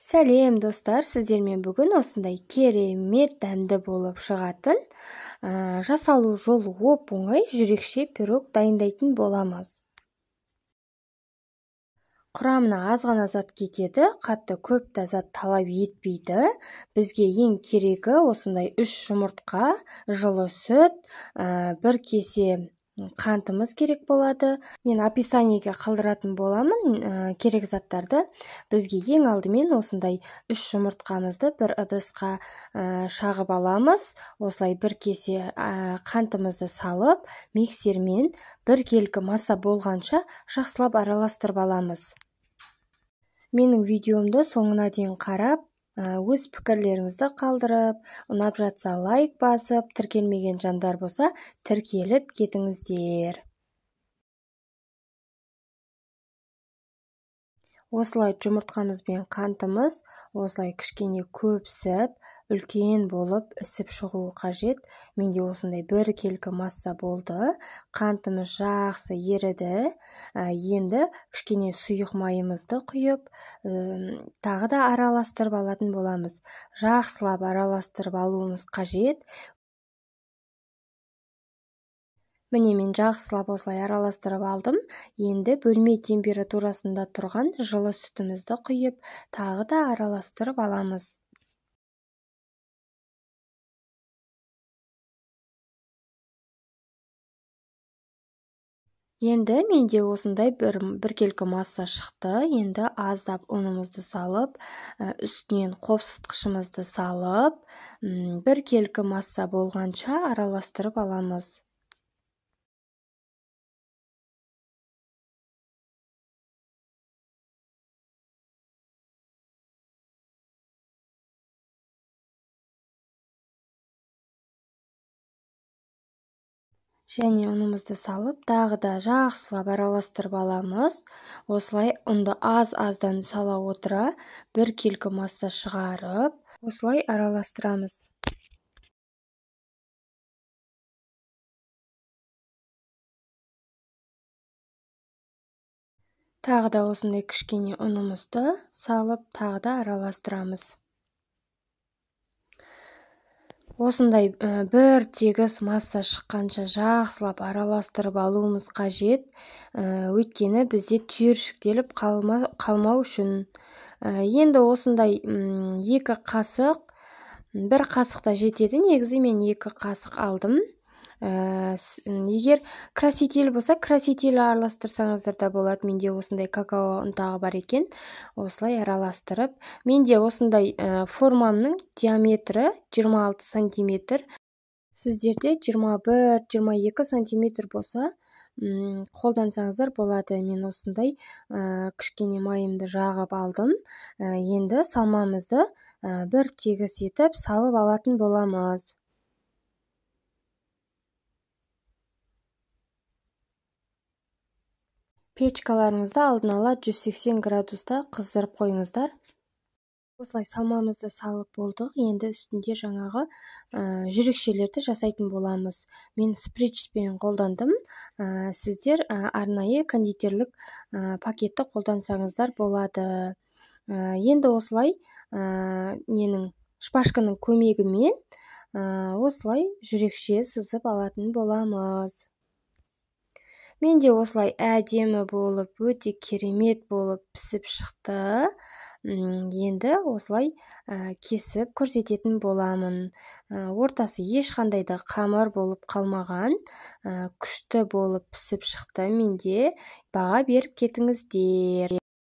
Сәлем достар, сіздермен бүгін осындай керемет дәмді болып шығатын жасалу жолы оп-оңай жүрекше пирог дайындайтын боламыз. Құрамына аз ғана зат кетеді, қатты көп та зат талап етпейді. Бізге ең керегі осындай 3 жұмыртқа, жылы сүт, 1 кесе қантымыз керек болады. Мен описаниеге қалдыратын боламын керек заттарды. Бізге ең алдымен осындай 3 жұмыртқамызды бір ыдысқа шағып аламыз. Осылай 1 кесе қантымызды салып, миксермен 1 келкі масса болғанша жақсылап араластырып аламыз. Менің видеомды соңына дейін қарап, өз пікірлеріңізді қалдырып, ұнап жатса лайк басып, тіркелмеген жандар болса, тіркеліп кетіңіздер. Осылай жұмыртқамыз бен қантымыз осылай кішкене көпсіп, үлкен болып ісіп шығуы қажет. Менде осындай 1 келкі масса болды. Қантымыз жақсы еріді. Енді кішкене сұйық майымызды құйып, тағы да араластырып алатын боламыз. Жақсылап араластырып алуымыз қажет. Міне мен жақсылап осылай араластырып алдым. Енді бөлме температурасында тұрған жылы сүтімізді құйып, тағы да араластырып аламыз. Енді менде осындай бір келкі масса шықты. Енді аздап ұнымызды салып, үстінен қопсытқышымызды салып, 1 келкі масса болғанша араластырып аламыз. Және ұнымызды салып, тағы да жақсылап араластырып аламыз. Осылай ұнды аз-аздан сала отыра, 1 келкі масса шығарып, осылай араластырамыз. Тағы да осындай кішкене ұнымызды салып, тағы да араластырамыз. Осындай бір тегіс масса шыққанша жақсылап араластырып алуымыз қажет. Өйткені бізде түйіршіктеліп қалмау үшін. Енді осындай 2 қасық, 1 қасық та жетеді. Негізі мен 2 қасық алдым. Егер краситель болса, краситель араластырсаңыздар да болады. Менде осындай какао ұнтағы бар екен. Осылай араластырып, менде осындай формамның диаметрі 26 сантиметр. Сіздерде 21-22 сантиметр болса, қолдансаңыздар болады. Мен осындай кішкене майымды жағып алдым. Енді салмамызды бір тегіс етіп салып алатын боламыз. Печкаларыңызды алдын ала 180 градуста қыздырып қойыңыздар. Осылай салмамызды салып болдық. Енді үстінде жаңағы жүрекшелерді жасайтын боламыз. Мен спричпен қолдандым. Сіздер арнайы кондитерлік пакетті қолдансаңыздар болады. Енді осылай шпажканың көмегімен осылай жүрекше сызып алатын боламыз. Менде осылай әдемі болып, өте керемет болып пісіп шықты. Енді осылай кесіп көрсететін боламын. Ортасы ешқандай да қамыр болып қалмаған, күшті болып пісіп шықты. Менде баға беріп кетіңіздер.